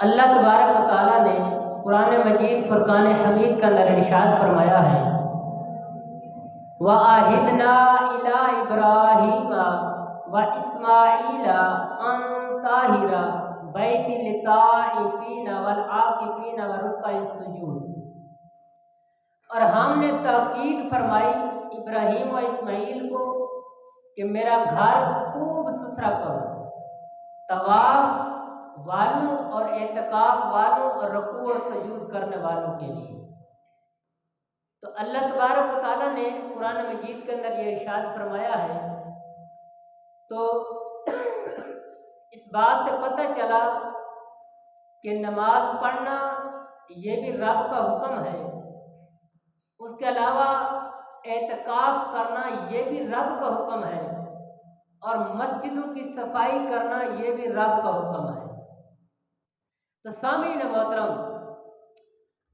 اللہ تبارک و تعالیٰ نے قرآن مجید فرقان حمید کا اندر ارشاد فرمایا ہے وَعَهِدْنَا إِلَىٰ إِبْرَاهِيمَ وَإِسْمَاعِيلَ أَن طَهِّرَ بَيْتِي لِلطَّائِفِينَ وَالْعَاكِفِينَ وَرُكَّعِ السُّجُودِ۔ اور ہم نے تاکید فرمائی ابراہیم و اسماعیل کو کہ میرا گھر خوب ستھرا کرو، طواف والوں اور اعتکاف والوں اور رکوع اور سجود کرنے والوں کے لیے۔ تو اللہ تبارک و تعالیٰ نے قرآن مجید کے اندر یہ ارشاد فرمایا ہے، تو اس بات سے پتہ چلا کہ نماز پڑھنا یہ بھی رب کا حکم ہے، اس کے علاوہ اعتکاف کرنا یہ بھی رب کا حکم ہے، اور مسجدوں کی صفائی کرنا یہ بھی رب کا حکم ہے۔ تو سامعین محترم،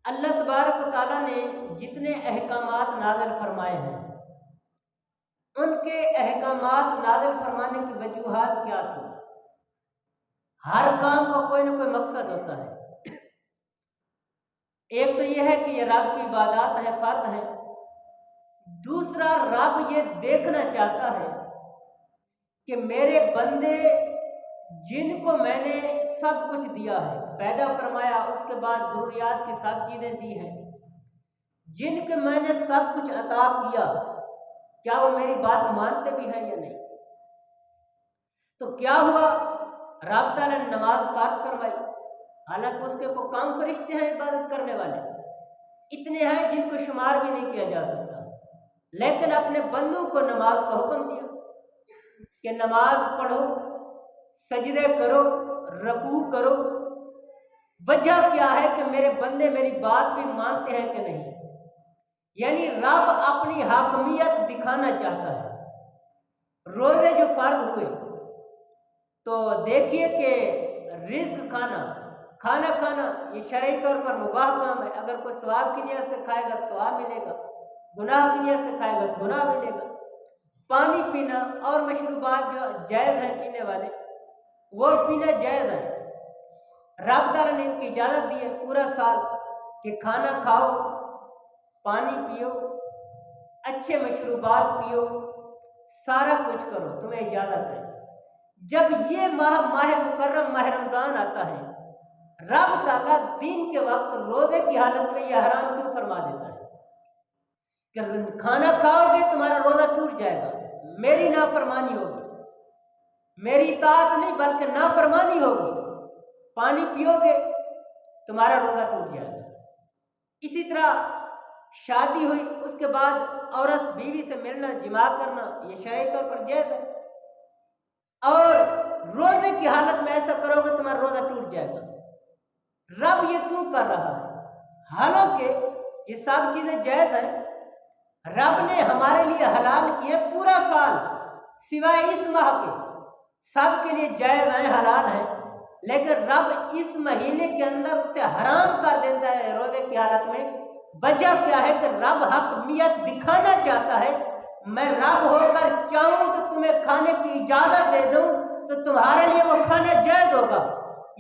اللہ تبارک و تعالیٰ نے جتنے احکامات نازل فرمائے ہیں، ان کے احکامات نازل فرمانے کی وجوہات کیا تھی؟ ہر کام کا کوئی نہ کوئی مقصد ہوتا ہے۔ ایک تو یہ ہے کہ یہ رب کی عبادات ہے، فرض ہے۔ دوسرا، رب یہ دیکھنا چاہتا ہے کہ میرے بندے جن کو میں نے سب کچھ دیا ہے، پیدا فرمایا، اس کے بعد ضروریات کی سب چیزیں دی ہیں، جن کے میں نے سب کچھ عطا کیا، کیا وہ میری بات مانتے بھی ہیں یا نہیں؟ تو کیا ہوا؟ رب تعالیٰ نے نماز فرض فرمائی، حالانکہ اس کے کو کم فرشتے ہیں عبادت کرنے والے، اتنے ہیں جن کو شمار بھی نہیں کیا جا سکتا، لیکن اپنے بندوں کو نماز کا حکم دیا کہ نماز پڑھو، سجدے کرو، رکوع کرو۔ وجہ کیا ہے کہ میرے بندے میری بات بھی مانتے ہیں کہ نہیں؟ یعنی رب اپنی حاکمیت دکھانا چاہتا ہے۔ روزے جو فرض ہوئے تو دیکھیے کہ رزق کھانا یہ شرعی طور پر مباح کام ہے، اگر کوئی ثواب کی نیت سے کھائے گا تو ثواب ملے گا، گناہ کی نیت سے کھائے گا تو گناہ ملے گا۔ پانی پینا اور مشروبات جو جائز ہیں پینے والے، وہ پینا جائز ہے۔ رب تعالیٰ نے ان کی اجازت دی ہے پورا سال کہ کھانا کھاؤ، پانی پیو، اچھے مشروبات پیو، سارا کچھ کرو، تمہیں اجازت ہے۔ جب یہ ماہ مکرم ماہ رمضان آتا ہے، رب تعالیٰ دین کے وقت روزے کی حالت میں یہ حرام کیوں فرما دیتا ہے کہ کھانا کھاؤ گے تمہارا روزہ ٹوٹ جائے گا، میری نافرمانی ہوگی، میری اطاعت نہیں بلکہ نافرمانی ہوگی، پانی پیو گے تمہارا روزہ ٹوٹ جائے گا۔ اسی طرح شادی ہوئی، اس کے بعد عورت بیوی سے ملنا، جماع کرنا، یہ شرعی طور پر جائز ہے، اور روزے کی حالت میں ایسا کرو گے تمہارا روزہ ٹوٹ جائے گا۔ رب یہ کیوں کر رہا ہے؟ حالانکہ یہ سب چیزیں جائز ہیں، رب نے ہمارے لیے حلال کیے پورا سال، سوائے اس ماہ کے سب کے لیے جائز ہیں، حلال ہیں، لیکن رب اس مہینے کے اندر اسے حرام کر دیتا ہے روزے کی حالت میں۔ وجہ کیا ہے کہ رب حکمیت دکھانا چاہتا ہے، میں رب ہو کر چاہوں تو تمہیں کھانے کی اجازت دے دوں تو تمہارے لیے وہ کھانا جائز ہوگا،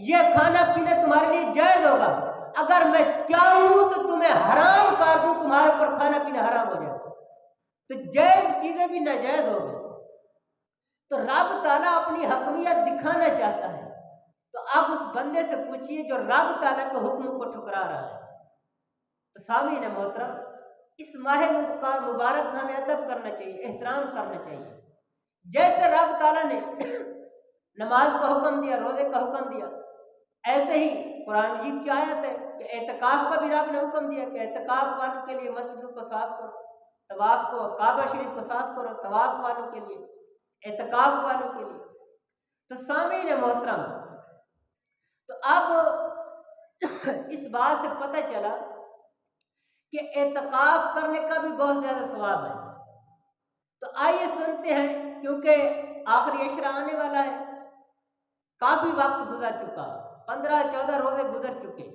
یہ کھانا پینا تمہارے لیے جائز ہوگا۔ اگر میں چاہوں تو تمہیں حرام کر دوں، تمہارے اوپر کھانا پینا حرام ہو جائے گا، تو جائز چیزیں بھی ناجائز ہو گئی۔ تو رب تعالیٰ اپنی حکمیت دکھانا چاہتا ہے، تو آپ اس بندے سے پوچھئے جو رب تعالیٰ کے حکم کو ٹھکرا رہا ہے۔ تو سامعین محترم، اس ماہ مبارک ہمیں ادب کرنا چاہیے، احترام کرنا چاہیے۔ جیسے رب تعالیٰ نے نماز کا حکم دیا، روزے کا حکم دیا، ایسے ہی قرآن مجید کی آیت ہے کہ اعتکاف کا بھی رب نے حکم دیا کہ اعتکاف والوں کے لیے مسجدوں کو صاف کرو، طواف کو، کعبہ شریف کو صاف کرو، طواف والوں کے لیے، اعتکاف والوں کے لیے۔ تو سامعین محترم، تو اب اس بات سے پتہ چلا کہ اعتکاف کرنے کا بھی بہت زیادہ ثواب ہے۔ تو آئیے سنتے ہیں، کیونکہ آخری عشرہ آنے والا ہے، کافی وقت گزر چکا، 15-14 روزے گزر چکے،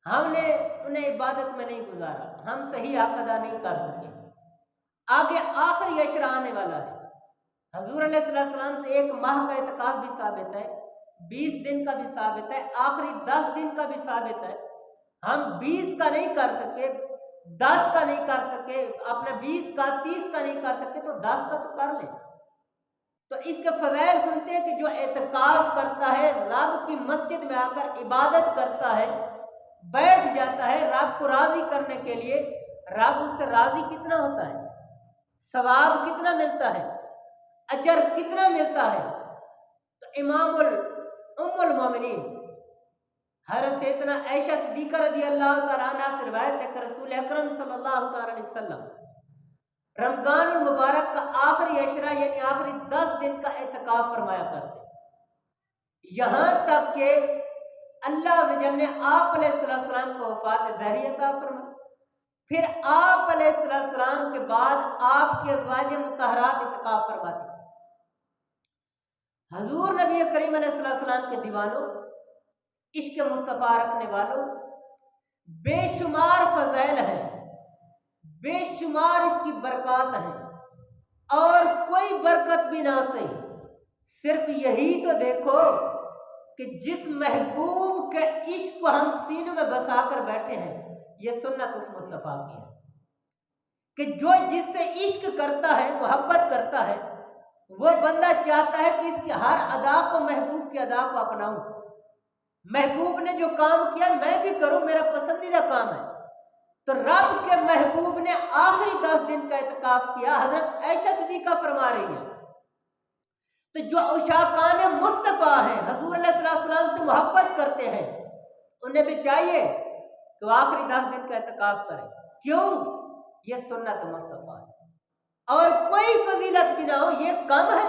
ہم نے انہیں عبادت میں نہیں گزارا، ہم صحیح حق ادا نہیں کر سکے۔ آگے آخری عشرہ آنے والا ہے، حضور علیہ السلام سے ایک ماہ کا اعتکاف بھی ثابت ہے، 20 दिन का भी साबित है, आखिरी 10 दिन का भी साबित है। हम 20 का नहीं कर सके, 10 का नहीं कर सके, अपने 20 का 30 का नहीं कर सके, तो 10 का तो कर ले। तो इसके फज़ैल सुनते हैं कि जो एतकाफ करता है, रब की मस्जिद में आकर इबादत करता है, बैठ जाता है रब को राजी करने के लिए, रब उससे राजी कितना होता है, सवाब कितना मिलता है, अजर कितना मिलता है। तो इमामुल उम्मुल मोमिनीन हज़रत सैयदना आयशा सिद्दीक़ा रज़ियल्लाहु तआला अन्हा से रिवायत है कि रसूल अकरम सल्लल्लाहु तआला अलैहि वसल्लम रमज़ानुल मुबारक का आखिरी अशरा यानी आखिरी 10 दिन का एतकाफ फरमाया करते, यहाँ तक कि अल्लाह अज़्ज़ा वजल ने आप अलैहिस्सलाम को वफ़ात ज़हरी अता फरमाई। फिर आप अलैहिस्सलाम के बाद आपकी अज़वाज मुतहरात इत्काफ फरमाती थी। हजूर नबी करीम अलैहिस्सलाम के दीवानों, इश्क मुस्तफ़ा रखने वालों, बेशुमार फज़ैल हैं, बेशुमार इसकी बरकत हैं, और कोई बरकत भी ना सही। सिर्फ यही तो देखो कि जिस महबूब के इश्क को हम सीनों में बसा कर बैठे हैं, ये सुन्नत उस मुस्तफ़ा की है कि जो जिससे इश्क करता है, मोहब्बत करता है, वो बंदा चाहता है कि इसकी हर अदा को, महबूब की अदा को अपनाऊं। महबूब ने जो काम किया मैं भी करूं, मेरा पसंदीदा काम है। तो रब के महबूब ने आखिरी 10 दिन का इत्काफ किया। हजरत आयशा सिद्दीक़ा फरमा रही है, तो जो उशाकान मुस्तफ़ा हैं, हजूर अलैहिस्सलाम से मोहब्बत करते हैं, उन्हें तो चाहिए कि वो आखिरी 10 दिन का इत्काफ करें। क्यों? ये सुन्नत मुस्तफ़ा है, और कोई फजीलत भी ना हो, ये कम है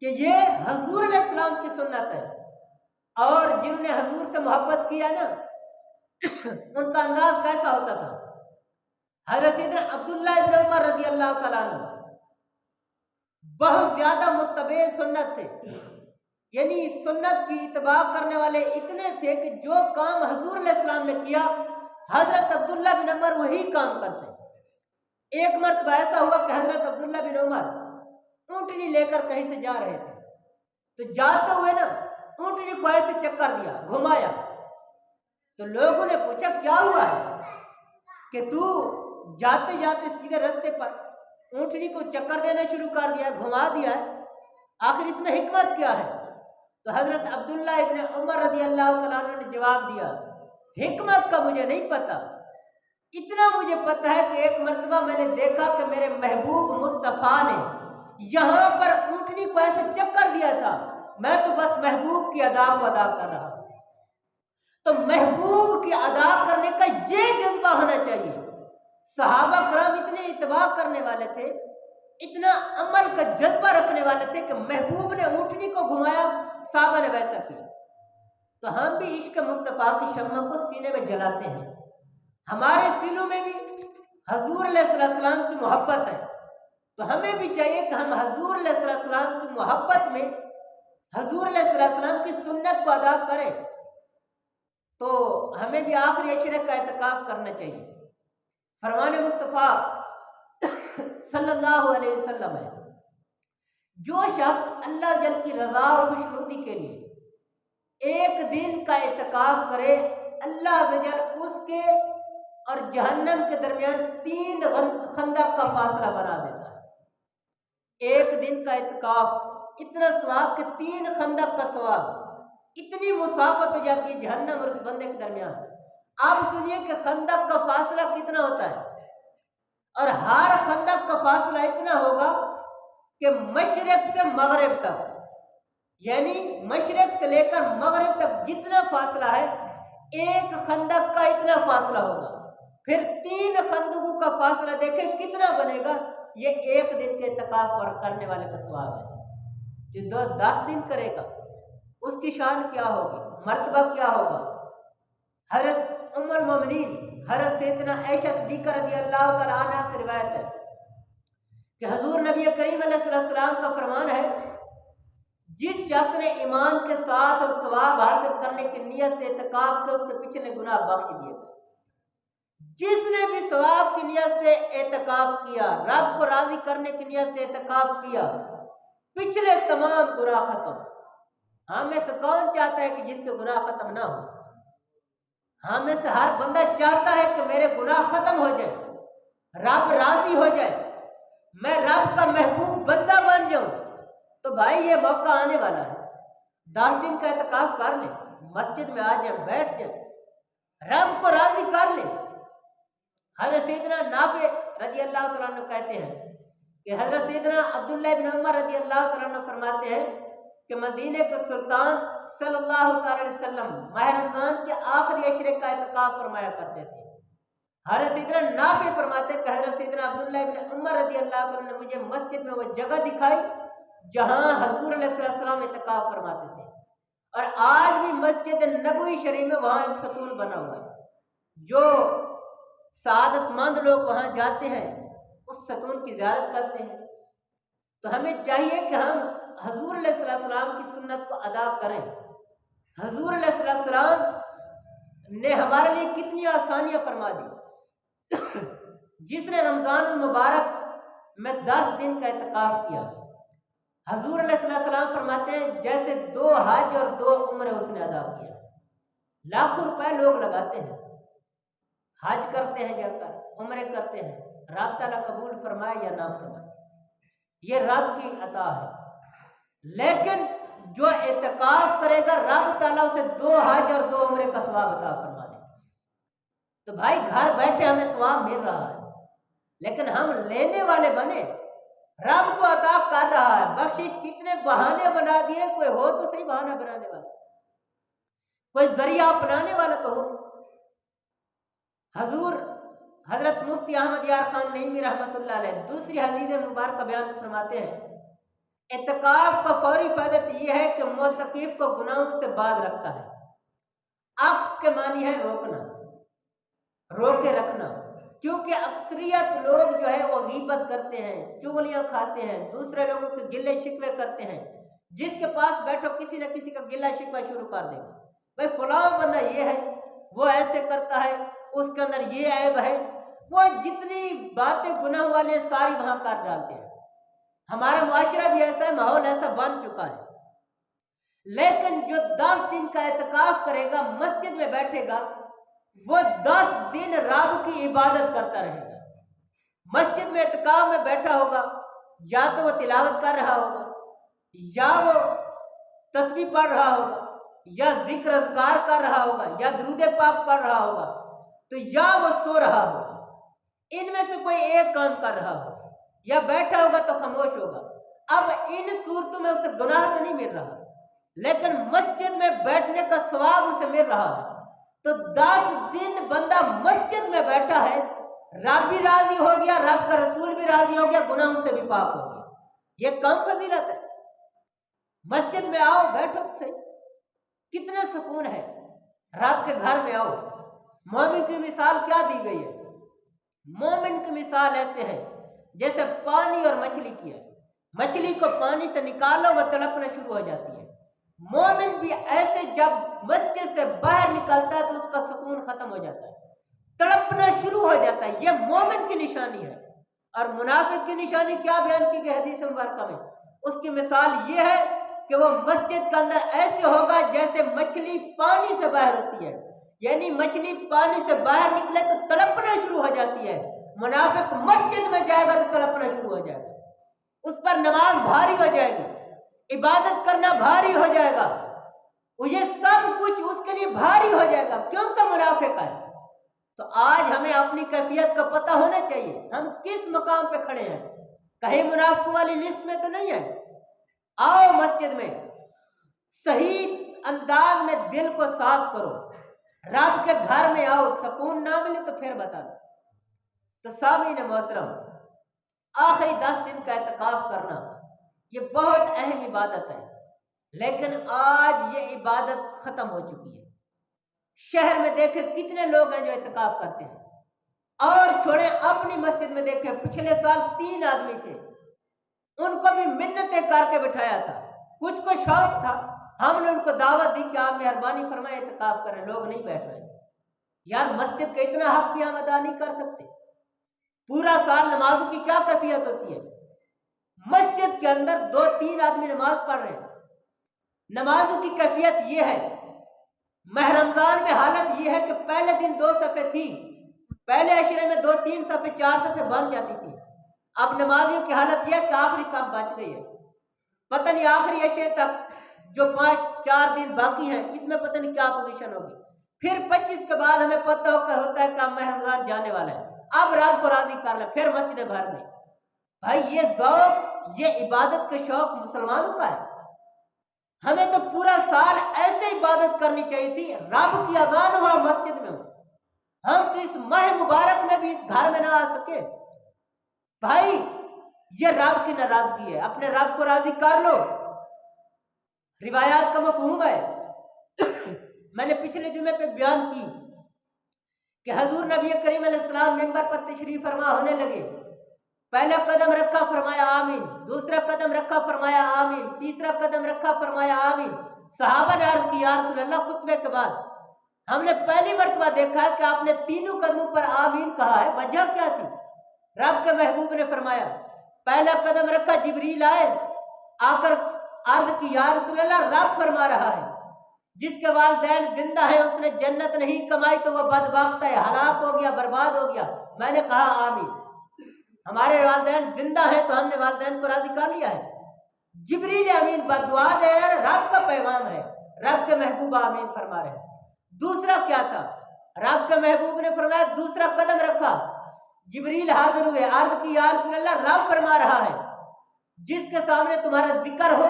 कि ये हजूर अलैहिस्सलाम की सुन्नत है। और जिन्होंने हजूर से मोहब्बत किया ना, उनका अंदाज कैसा होता था? हज़रत सैयदना अब्दुल्ला इब्न उमर रज़ियल्लाहु तआला अन्हु बहुत ज्यादा मुत्तबे सुन्नत थे, यानी सुन्नत की इत्तबा करने वाले इतने थे कि जो काम हजूर अलैहिस्सलाम ने किया, हजरत अब्दुल्ला बिन उमर वही काम करते। एक मर्तबा ऐसा हुआ कि हजरत अब्दुल्ला बिन उमर ऊँटनी लेकर कहीं से जा रहे थे, तो जाते हुए ना ऊँटनी को ऐसे चक्कर दिया, घुमाया। तो लोगों ने पूछा क्या हुआ है कि तू जाते जाते सीधे रास्ते पर ऊँटनी को चक्कर देना शुरू कर दिया, घुमा दिया है, आखिर इसमें हिकमत क्या है? तो हजरत अब्दुल्ला इब्न उमर रज़ियल्लाहु तआला अन्हु ने जवाब दिया, हिकमत का मुझे नहीं पता, इतना मुझे पता है कि एक मर्तबा मैंने देखा कि मेरे महबूब मुस्तफ़ा ने यहाँ पर ऊँटनी को ऐसे चक्कर दिया था, मैं तो बस महबूब की अदा को अदा कर रहा। तो महबूब की अदा करने का ये जज्बा होना चाहिए। सहाबा कराम इतने इत्तबा करने वाले थे, इतना अमल का जज्बा रखने वाले थे कि महबूब ने ऊँटनी को घुमाया, सहाबा ने वैसा किया। तो हम भी इश्क मुस्तफ़ा की शम्मा को सीने में जलाते हैं। हमारे सीनों में भी हजूर अलैहिस्सलाम की मोहब्बत है, तो हमें भी चाहिए कि हम हजूर अलैहिस्सलाम की मोहब्बत में हजूर अलैहिस्सलाम की सुन्नत को अदा करें। तो हमें भी आखिरी अशरे का इत्काफ करना चाहिए। फरमान मुस्तफ़ा सल्लल्लाहु अलैहि वसल्लम है, जो शख्स अल्लाह जल की रज़ा और खुशनुदी के लिए एक दिन का इत्काफ करे, अल्लाह जल उसके और जहन्नम के दरमियान 3 खंदक का फासला बना देता है। एक दिन का इत्काफ इतना सवाब कि 3 खंदक का सवाब, इतनी मुसाफत हो जाती है जहन्नम और उस बंदे के दरमियान। आप सुनिए कि खंदक का फासला कितना होता है, और हर खंदक का फासला इतना होगा कि मशरिक से मगरिब तक, यानी मशरिक से लेकर मगरिब तक जितना फासला है, एक खंदक का इतना फासला होगा। फिर 3 खंदकों का फासला देखें कितना बनेगा। ये एक दिन के इत्काफ करने वाले का सवाब है। जो 10 दिन करेगा उसकी शान क्या होगी, मर्तबा क्या होगा। हज़रत उम्मुल मोमिनीन हज़रत सैयदना आयशा सिद्दीक़ा रज़ियल्लाहु तआला अन्हा से रिवायत है कि हजूर नबी करीम अलैहिस्सलाम का फरमान है, जिस शख्स ने ईमान के साथ और सवाब हासिल करने की नीयत से इत्काफ किया, उसके पिछले गुनाह बख्श दिए गए। जिसने भी सवाब की नीयत से इत्काफ किया, रब को राजी करने की नीयत से इत्काफ किया, पिछले तमाम गुनाह खत्म। ہم میں سے کون چاہتا ہے کہ جس کے گناہ ختم نہ ہو؟ ہم میں سے ہر بندہ چاہتا ہے کہ میرے گناہ ختم ہو جائے، رب راضی ہو جائے، میں رب کا محبوب بندہ بن جاؤں۔ تو بھائی یہ موقع آنے والا ہے، 10 دن کا اعتکاف کر لیں، مسجد میں آ جائیں، بیٹھ جائیں، رب کو راضی کر لیں۔ حضرت سیدنا نافع رضی اللہ تعالیٰ عنہ کہتے ہیں کہ حضرت سیدنا عبداللہ بن عمر رضی اللہ تعالیٰ عنہ فرماتے ہیں کہ مدینے کے سلطان صلی اللہ تعالی علیہ وسلم ماہ رمضان کے آخری عشرے کا اعتکاف فرمایا کرتے تھے۔ حضرت سیدنا نافع فرماتے ہیں کہ حضرت سیدنا عبداللہ بن عمر رضی اللہ تعالیٰ عنہ نے مجھے مسجد میں وہ جگہ دکھائی جہاں حضور علیہ السلام اعتکاف فرماتے تھے، اور آج بھی مسجد نبوی شریف میں وہاں ایک ستون بنا ہوا ہے، جو سعادت مند لوگ وہاں جاتے ہیں اس ستون کی زیارت کرتے ہیں۔ تو ہمیں چاہیے کہ ہم حضور علیہ السلام کی سنت کو ادا کریں۔ حضور علیہ السلام نے ہمارے لیے کتنی آسانیاں فرما دی۔ جس نے رمضان المبارک میں 10 دن کا اعتکاف کیا، حضور علیہ السلام فرماتے ہیں جیسے 2 حج اور 2 عمرے اس نے ادا کیا۔ لاکھوں روپے لوگ لگاتے ہیں، حج کرتے ہیں، جا کر عمرے کرتے ہیں، رب تعالیٰ قبول فرمائے یا نہ فرمائے، یہ رب کی عطا ہے۔ لیکن جو اعتکاف کرے گا رب تعالیٰ اسے 2 حج اور 2 عمرے کا ثواب عطا فرما دے۔ تو بھائی گھر بیٹھے ہمیں ثواب مل رہا ہے، لیکن ہم لینے والے بنے، رب تو عطا کر رہا ہے۔ بخشش کتنے بہانے بنا دیے، کوئی ہو تو صحیح بہانہ بنانے والا، کوئی ذریعہ اپنانے والا تو ہو۔ حضور حضرت مفتی احمد یار خان نعیمی رحمۃ اللہ علیہ دوسری حدیث مبارکہ بیان فرماتے ہیں، اعتکاف کا فوری فائدہ یہ ہے کہ معتکف کو گناہوں سے باز رکھتا ہے۔ عکس کے معنی ہے روکنا، روکے رکھنا، کیونکہ اکثریت لوگ جو ہے وہ غیبت کرتے ہیں، چغلیاں کھاتے ہیں، دوسرے لوگوں کے گلے شکوے کرتے ہیں۔ جس کے پاس بیٹھو کسی نہ کسی کا گلہ شکوہ شروع کر دے گا، بھائی فلاں بندہ یہ ہے، وہ ایسے کرتا ہے، اس کے اندر یہ عیب ہے، وہ جتنی باتیں گناہ والے ساری وہاں کر ڈالتے ہیں۔ ہمارا معاشرہ بھی ایسا ہے، ماحول ایسا بن چکا ہے۔ لیکن جو 10 دن کا اعتکاف کرے گا، مسجد میں بیٹھے گا، وہ 10 دن رب کی عبادت کرتا رہے گا۔ مسجد میں اعتکاف میں بیٹھا ہوگا، یا تو وہ تلاوت کر رہا ہوگا، یا وہ تسبیح پڑھ رہا ہوگا، یا ذکر اذکار کر رہا ہوگا، یا درود پاک پڑھ رہا ہوگا، تو یا وہ سو رہا ہوگا، ان میں سے کوئی ایک کام کر رہا ہوگا، یا بیٹھا ہوگا تو خاموش ہوگا۔ اب ان صورتوں میں اسے گناہ تو نہیں مل رہا، لیکن مسجد میں بیٹھنے کا ثواب اسے مل رہا ہے۔ تو 10 دن بندہ مسجد میں بیٹھا ہے، رب بھی راضی ہو گیا، رب کا رسول بھی راضی ہو گیا، گناہوں سے بھی پاک ہو گیا۔ یہ کم فضیلت ہے؟ مسجد میں آؤ، بیٹھو تو صحیح، کتنا سکون ہے۔ رب کے گھر میں آؤ۔ مومن کی مثال کیا دی گئی ہے؟ مومن کی مثال ایسے ہے جیسے پانی اور مچھلی کی ہے۔ مچھلی کو پانی سے نکالو وہ تڑپنا شروع ہو جاتی ہے۔ مومن بھی ایسے جب مسجد سے باہر نکلتا ہے تو اس کا سکون ختم ہو جاتا ہے، تڑپنا شروع ہو جاتا ہے۔ یہ مومن کی نشانی ہے۔ اور منافق کی نشانی کیا بیان کی گئی حدیث مبارکہ میں؟ اس کی مثال یہ ہے کہ وہ مسجد کے اندر ایسے ہوگا جیسے مچھلی پانی سے باہر ہوتی ہے، یعنی مچھلی پانی سے باہر نکلے تو تڑپنا شروع ہو جاتی ہے۔ منافق مسجد میں جائے گا تو تڑپنا شروع ہو جائے گا، اس پر نماز بھاری ہو جائے گی، عبادت کرنا بھاری ہو جائے گا، یہ سب کچھ اس کے لیے بھاری ہو جائے گا، کیونکہ منافق ہے۔ تو آج ہمیں اپنی کیفیت کا پتہ ہونا چاہیے، ہم کس مقام پہ کھڑے ہیں، کہیں منافقوں والی لسٹ میں تو نہیں ہے۔ آؤ مسجد میں، صحیح انداز میں دل کو صاف کرو، رب کے گھر میں آؤ، سکون نہ ملے تو پھر بتا دو۔ تو سامعین محترم، آخری 10 دن کا اعتکاف کرنا یہ بہت اہم عبادت ہے، لیکن آج یہ عبادت ختم ہو چکی ہے۔ شہر میں دیکھیں کتنے لوگ ہیں جو اعتکاف کرتے ہیں، اور چھوڑیں اپنی مسجد میں دیکھیں پچھلے سال 3 آدمی تھے، ان کو بھی منتیں کر کے بٹھایا تھا، کچھ کو شوق تھا، ہم نے ان کو دعوت دی کہ آپ مہربانی فرمائے اعتکاف کریں، لوگ نہیں بیٹھ رہے۔ یار مسجد کا اتنا حق بھی ہم ادا نہیں کر سکتے؟ پورا سال نمازوں کی کیا کیفیت ہوتی ہے، مسجد کے اندر 2-3 آدمی نماز پڑھ رہے ہیں، नमाजों की कैफियत ये है, माह रमजान में हालत ये है कि पहले दिन 2 सफ़े थी, पहले अशरे में 2-3 सफ़े 4 सफ़े बन जाती थी। अब नमाजियों की हालत यह है कि आखिरी साफ बच गई है। पता नहीं आखिरी अशरे तक जो 5-4 दिन बाकी हैं इसमें पता नहीं क्या पोजीशन होगी। फिर 25 के बाद हमें पता होता है कि माह रमजान जाने वाला है, अब रब को राजी कर ले, फिर मस्जिदें भर गई। भाई ये ज़ौक़, ये इबादत का शौक मुसलमानों का है। हमें तो पूरा साल ऐसे इबादत करनी चाहिए थी, रब की अज़ान हो मस्जिद में हो। हम तो इस माह मुबारक में भी इस घर में ना आ सके। भाई ये रब की नाराजगी है, अपने रब को राजी कर लो। रिवायात का मफहूम है मैंने पिछले जुमे पे बयान की कि हजूर नबी करीम अलैहिस्सलाम मिंबर पर तशरीफ फरमा होने लगे, पहला कदम रखा फरमाया आमीन, दूसरा कदम रखा फरमाया आमीन, तीसरा कदम रखा फरमाया आमीन। सहाबा ने अर्ज की, या रसूल अल्लाह, खुतबे के बाद हमने पहली मर्तबा देखा है कि आपने तीनों कदमों पर आमीन कहा है, वजह क्या थी? रब के महबूब ने फरमाया, पहला कदम रखा, जिब्रील आए, आकर अर्ज की, या रसूल अल्लाह, रब फरमा रहा है जिसके वालिदैन जिंदा है उसने जन्नत नहीं कमाई तो वह बदबख्त है, हलाक हो गया, बर्बाद हो गया। मैंने कहा आमीन। हमारे वालिदैन जिंदा है तो हमने वालिदैन को राजी कर लिया है। जिब्रील अमीन बदुआ दे, रब का पैगाम है, रब के महबूब आमीन फरमा रहे हैं। दूसरा क्या था? रब के महबूब ने फरमाया, दूसरा कदम रखा, जिब्रील हाजिर हुए, अर्ज की, या रसूल अल्लाह, रब फरमा रहा है जिसके सामने तुम्हारा जिक्र हो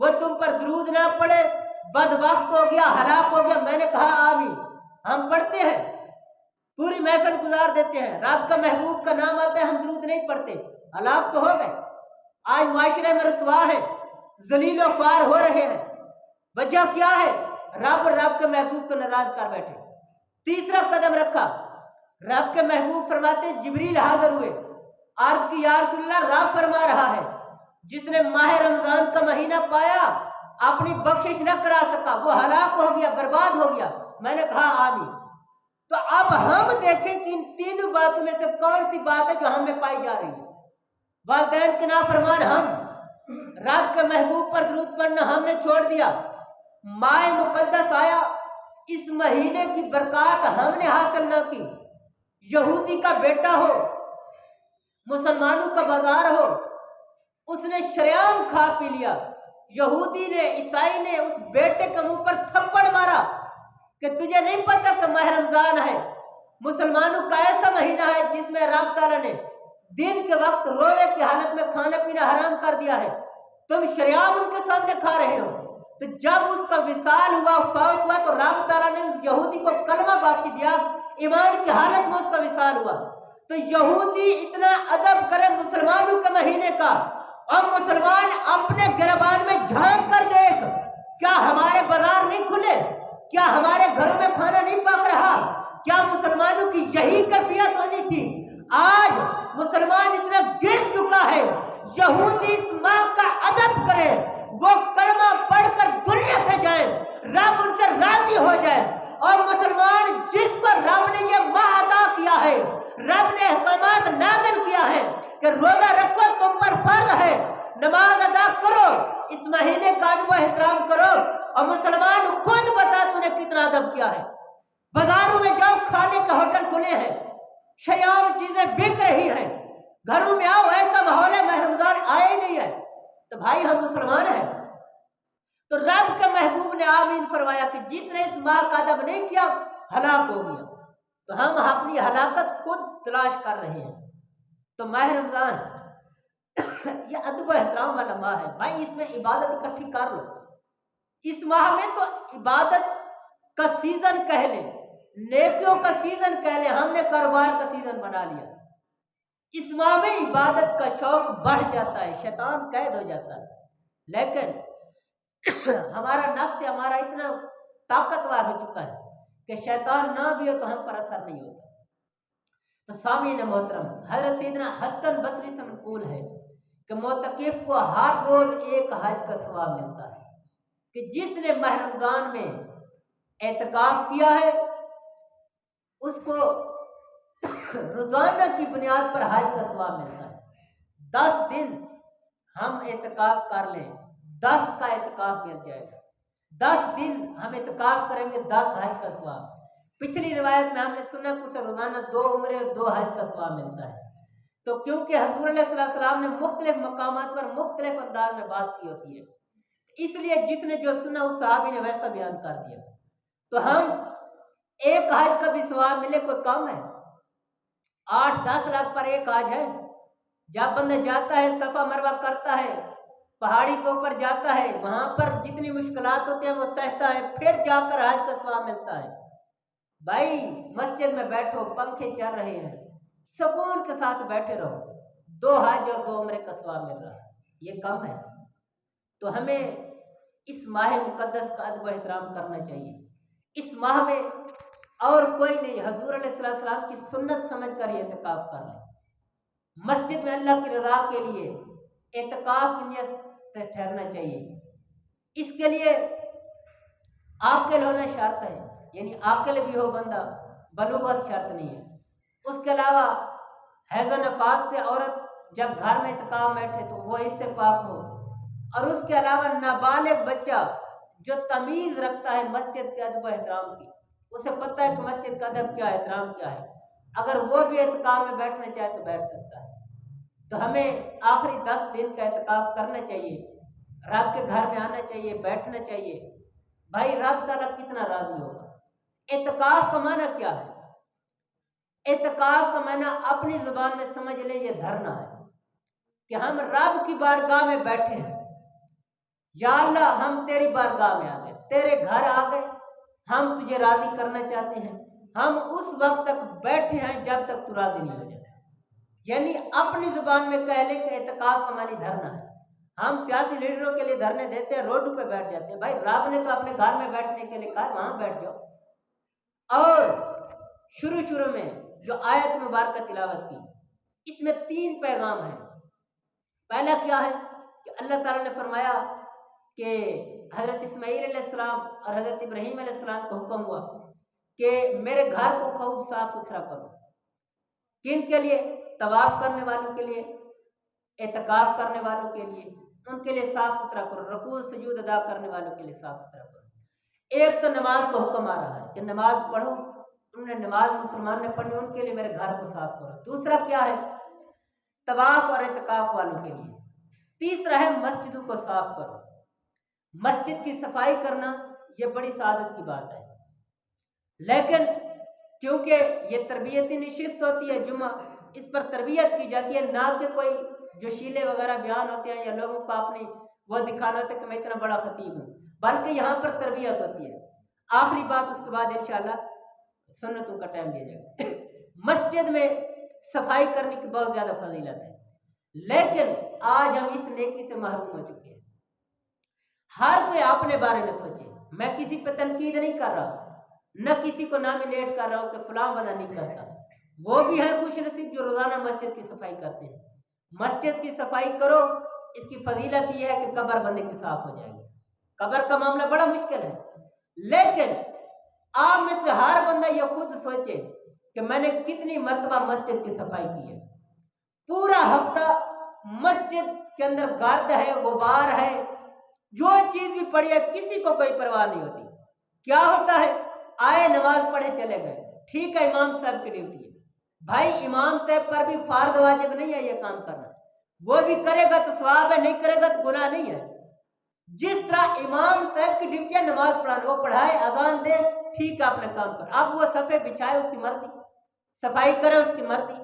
वह तुम पर दरूद ना पड़े, बदबख्त हो गया, हलाक हो गया। मैंने कहा आमीन। हम पढ़ते हैं, पूरी महफिल गुजार देते हैं, रब का महबूब का नाम आता है, हम दरूद नहीं पढ़ते, हलाक तो हो गए। आज मुआशरे में रसवा है, जलीलो ख्वार हो रहे हैं। वजह क्या है? रब के महबूब को नाराज कर बैठे। तीसरा कदम रखा, रब के महबूब फरमाते, जिब्रील हाजिर हुए, अर्ज की, या रसूल अल्लाह, रब फरमा रहा है जिसने माह रमजान का महीना पाया अपनी बख्शिश न करा सका वो हलाक हो गया, बर्बाद हो गया। मैंने कहा आमीन। तो अब हम देखें कि इन तीनों बातों में से कौन सी बात है जो हमें पाई जा रही है। वालिदैन के नाफरमान हम, रब के महबूब पर दरूद पढ़ना हमने छोड़ दिया। माए मुकद्दस आया, इस महीने की बरकत हमने हासिल न की। यहूदी का बेटा हो, मुसलमानों का बाजार हो, उसने शरेआम खा पी लिया। यहूदी ने, ईसाई ने उस बेटे के मुंह पर थप्पड़ मारा कि तुझे नहीं पता कि माह रमजान है, मुसलमानों का ऐसा महीना है जिसमें रब ताला ने दिन के वक्त रोजे की हालत में खाना पीना हराम कर दिया है, तुम शरेआम उनके सामने खा रहे हो। तो जब उसका विसाल हुआ, फौत हुआ, तो रब ताला ने उस यहूदी को कलमा बाकी दिया, ईमान की हालत में उसका विसाल हुआ। तो यहूदी इतना अदब करे मुसलमानों के महीने का, और मुसलमान अपने गिरबान में झांक कर देख, क्या हमारे बाजार नहीं खुले? क्या हमारे घरों में खाना नहीं पक रहा? क्या मुसलमानों की यही कैफियत होनी थी? आज मुसलमान इतना गिर चुका है, यहूदी इस माह का अदब करे, वो कलमा पढ़कर दुनिया से जाए, रब उनसे राजी हो जाए। और मुसलमान जिसको रब ने ये माह अदा किया है, रब ने अहकामात नाज़िल किया है कि रोजा रखो, तुम पर फर्ज है, नमाज अदा करो, इस महीने का अदब एहतराम करो। और मुसलमान खुद बता तूने कितना अदब किया है। बाजारों में जाओ, खाने के होटल खुले हैं, शयाम चीजें बिक रही हैं, घरों में आओ, ऐसा माहौल है, माह रमजान आया ही नहीं है। तो भाई हम मुसलमान हैं। तो रब के महबूब ने आमीन फरमाया कि जिसने इस माह का अदब नहीं किया हलाक हो गया। तो हम अपनी हलाकत खुद तलाश कर रहे हैं। तो माह रमजान यह अदब एहतराम वाला माह है भाई, इसमें इबादत इकट्ठी कर लो। इस माह में तो इबादत का सीजन कह ले, नेकियों का सीजन कह ले, हमने कारोबार का सीजन बना लिया। इस माह में इबादत का शौक बढ़ जाता है, शैतान कैद हो जाता है। लेकिन हमारा नफ्स हमारा इतना ताकतवर हो चुका है कि शैतान ना भी हो तो हम पर असर नहीं होता। तो सामीन मोहतरम, हज़रत सैयदना हसन बसरी से मनकूल है कि मोतकिफ को हर रोज एक हज का सवाब मिलता है, कि जिसने माह रमजान में एतकाफ किया है उसको रोजाना की बुनियाद पर हज का सवाब मिलता है। 10 दिन हम एतकाफ कर लें, 10 का एतकाफ मिल जाएगा। 10 दिन हम इत्काफ करेंगे, 10 हज का सवाब। पिछली रिवायत में हमने सुना कि उसे रोजाना 2 उम्रे और 2 हज का सवाब मिलता है। तो क्योंकि हुज़ूर सल्लल्लाहु अलैहि वसल्लम ने मुख्तलिफ मकामात पर मुख्तलिफ अंदाज में बात की होती है, इसलिए जिसने जो सुना उस सहाबी ने वैसा बयान कर दिया। तो हम एक हज का भी सवाब मिले कोई कम है? 8-10 लाख पर एक हज है। जब बंदा जाता है, सफा मरवा करता है, पहाड़ी के ऊपर जाता है, वहां पर जितनी मुश्किलात होती हैं वो सहता है, फिर जाकर हज का सवाब मिलता है। भाई मस्जिद में बैठो, पंखे चल रहे हैं, सुकून के साथ बैठे रहो, 2 हज और 2 उम्रे का सवाब मिल रहा है, ये कम है? तो हमें इस माह मुकद्दस का अदब एहतराम करना चाहिए। इस माह में और कोई नहीं, हुज़ूर सल्लल्लाहु अलैहि वसल्लम की सुन्नत समझ कर इत्काफ कर लें। मस्जिद में अल्लाह की रज़ा के लिए इत्काफ की नियत से ठहरना चाहिए। इसके लिए आकिल होना शर्त है, यानी आकिल भी हो बंदा, बलूगत शर्त नहीं है। उसके अलावा हैज़ नफास से औरत जब घर में इत्काफ बैठे तो वो इससे पाक हो, और उसके अलावा नाबालिग बच्चा जो तमीज़ रखता है मस्जिद के अदब एहतराम की, उसे पता है कि मस्जिद का अदब क्या है, एहतराम क्या है, अगर वो भी इत्काफ में बैठना चाहे तो बैठ सकता है। तो हमें आखिरी 10 दिन का इत्काफ करना चाहिए, रब के घर में आना चाहिए, बैठना चाहिए। भाई रब ताला कितना राजी होगा। इत्काफ का माना क्या है? इत्काफ का माना अपनी जुबान में समझ ले, ये धरना है कि हम रब की बारगाह में बैठे हैं। या अल्लाह, हम तेरी बारगाह में आ गए, तेरे घर आ गए, हम तुझे राजी करना चाहते हैं। हम उस वक्त तक बैठे हैं जब तक तू राजी नहीं हो जाता। यानी अपनी जुबान में कह लें कि इत्काफ का मानी धरना है। हम सियासी लीडरों के लिए धरने देते हैं, रोड पे बैठ जाते हैं। भाई रब ने तो अपने घर में बैठने के लिए कहा, वहां बैठ जाओ। और शुरू में जो आयत मुबारक तिलावत की, इसमें 3 पैगाम हैं। पहला क्या है कि अल्लाह ताला ने फरमाया कि हज़रत इस्माईल अलैहिस्सलाम और हज़रत इब्राहीम अलैहिस्सलाम को हुक्म हुआ कि मेरे घर को खूब साफ सुथरा करो। किन के लिए? तवाफ करने वालों के लिए, इत्काफ करने वालों के लिए, उनके लिए साफ सुथरा करो। रुकू सुजूद अदा करने वालों के लिए साफ सुथरा करो। एक तो नमाज को हुक्म आ रहा है कि नमाज पढ़ो, उन्होंने नमाज मुसलमान ने पढ़ी, उनके लिए मेरे घर को साफ करो। दूसरा क्या है? तवाफ और इत्काफ वालों के लिए। तीसरा है मस्जिदों को साफ करो। मस्जिद की सफाई करना ये बड़ी सादत की बात है, लेकिन क्योंकि ये तरबियती नशिस्त होती है, जुमा इस पर तरबियत की जाती है, ना कि कोई जोशीले वगैरह बयान होते हैं या लोगों को अपनी वो दिखाना होता है कि मैं इतना बड़ा खतीब हूँ, बल्कि यहाँ पर तरबियत होती है। आखिरी बात, उसके बाद इंशाअल्लाह सुन्नतों का टाइम दिया जाएगा। मस्जिद में सफाई करने की बहुत ज्यादा फजीलत है, लेकिन आज हम इस नेकी से महरूम हो चुके हैं। हर कोई अपने बारे में सोचे। मैं किसी पे तनकीद नहीं कर रहा, न किसी को नॉमिनेट कर रहा हूँ कि फलां बंदा नहीं करता। वो भी है खुश नसीब जो रोजाना मस्जिद की सफाई करते हैं। मस्जिद की सफाई करो, इसकी फजीलत यह है कि कब्र बंदे की साफ हो जाएगी। कब्र का मामला बड़ा मुश्किल है, लेकिन आप में से हर बंदा ये खुद सोचे कि मैंने कितनी मर्तबा मस्जिद की सफाई की है। पूरा हफ्ता मस्जिद के अंदर गर्द है, गुबार है, जो चीज भी पड़ी है, किसी को कोई परवाह नहीं होती। क्या होता है? आए, नमाज पढ़े, चले गए। ठीक है, इमाम साहब की ड्यूटी है। भाई इमाम साहब पर भी फर्ज वाजिब नहीं है ये काम करना। वो भी करेगा तो सवाब है, नहीं करेगा तो गुनाह नहीं है। जिस तरह इमाम साहब की ड्यूटी है नमाज पढ़ाना, वो पढ़ाए, अजान दे, ठीक है, अपना काम कर। अब वो सफे बिछाए, उसकी मर्जी, सफाई करे, उसकी मर्जी,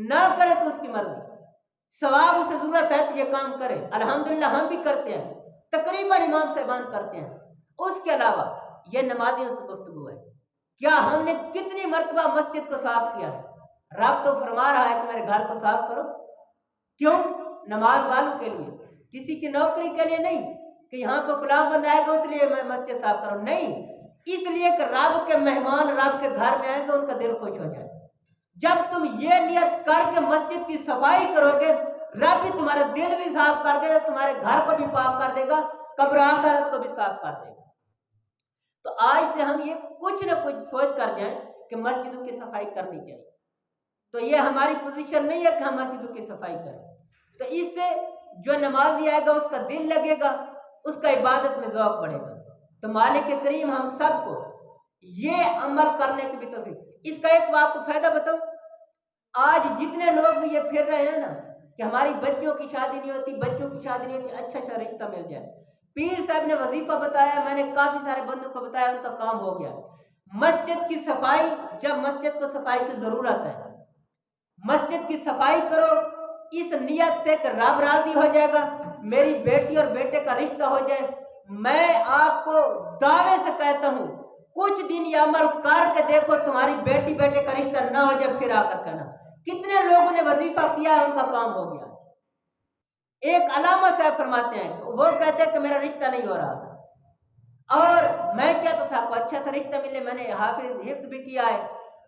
ना करे तो उसकी मर्जी। सवाब उसे जरूरत है तो ये काम करे, अल्हम्दुलिल्लाह हम भी करते हैं, तकरीबन इमाम साहबान करते हैं। उसके अलावा ये नमाजियों से गुफ्तगू है। क्या हमने कितनी मर्तबा मस्जिद को साफ किया है? रब तो फरमा रहा है कि मेरे घर को साफ करो। क्यों? नमाज वालों के लिए, किसी की नौकरी के लिए नहीं कि यहाँ पर फलां बंदा आएगा इसलिए मैं मस्जिद साफ करूँ, नहीं, इसलिए कि रब के मेहमान रब के घर में आएंगे, उनका दिल खुश हो जाए। जब तुम ये नियत करके मस्जिद की सफाई करोगे, रब भी तुम्हारा दिल भी साफ कर देगा, तुम्हारे घर को भी पाक कर देगा, कब्र आखिरत को भी साफ कर देगा। तो आज से हम ये कुछ न कुछ सोच कर जाएं कि मस्जिदों की सफाई करनी चाहिए। तो ये हमारी पोजीशन नहीं है कि हम मस्जिदों की सफाई करें। तो इससे जो नमाजी आएगा उसका दिल लगेगा, उसका इबादत में ज़ौक़ बढ़ेगा। تو مالک کریم ہم سب کو یہ عمل کرنے کی بھی توفیق۔ اس کا ایک آپ کو فائدہ بتاؤں، آج جتنے لوگ بھی یہ پھر رہے ہیں نا کہ ہماری بچیوں کی شادی نہیں ہوتی، بچوں کی شادی نہیں ہوتی، اچھا سا رشتہ مل جائے، پیر صاحب نے وظیفہ بتایا، میں نے کافی سارے بندوں کو بتایا، ان کا کام ہو گیا۔ مسجد کی صفائی، جب مسجد کو صفائی کی ضرورت ہے، مسجد کی صفائی کرو اس نیت سے کہ رب راضی ہو جائے گا، میری بیٹی اور بیٹے کا رشتہ ہو جائے۔ میں آپ کو دعوے سے کہتا ہوں کچھ دن یہ عمل کر کے دیکھو، تمہاری بیٹی بیٹے کا رشتہ نہ ہو جائے پھر آ کر کہنا۔ کتنے لوگوں نے وظیفہ کیا ہے، ان کا کام ہو گیا۔ ایک علامہ صاحب فرماتے ہیں کہ وہ کہتے ہیں کہ میرا رشتہ نہیں ہو رہا تھا اور میں کہتا تھا کو اچھا سا رشتہ ملے، میں نے حفظ بھی کیا ہے،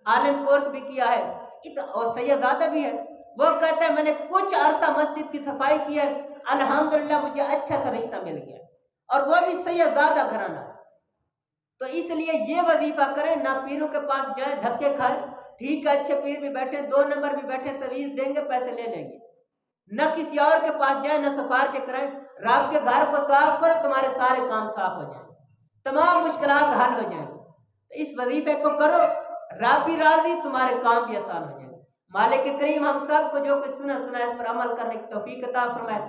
عالم کورس بھی کیا ہے اور سیدزادہ بھی ہے۔ وہ کہتے ہیں میں نے کچھ عرصہ مسجد کی صفائی کی ہے، الحمدللہ مجھے اچھا سا رشتہ مل گیا، اور وہ بھی سیدزادہ گھرانہ۔ تو اس لیے یہ وظیفہ کریں، نہ پیروں کے پاس جائیں دھکے کھائیں، ٹھیک ہے اچھے پیر بھی بیٹھے، 2 نمبر بھی بیٹھے، تویز دیں گے، پیسے لے لیں گے، نہ کسی اور کے پاس جائیں، نہ سفارشیں کریں۔ رب کے گھر کو صاف کرو، تمہارے سارے کام صاف ہو جائیں، تمام مشکلات حل ہو جائیں گے۔ تو اس وظیفے کو کرو، رب بھی راضی، تمہارے کام بھی آسان ہو جائیں گے۔ مالک کریم ہم سب کو جو کچھ سنا اس پر عمل کرنے کی توفیق عطا فرمائے۔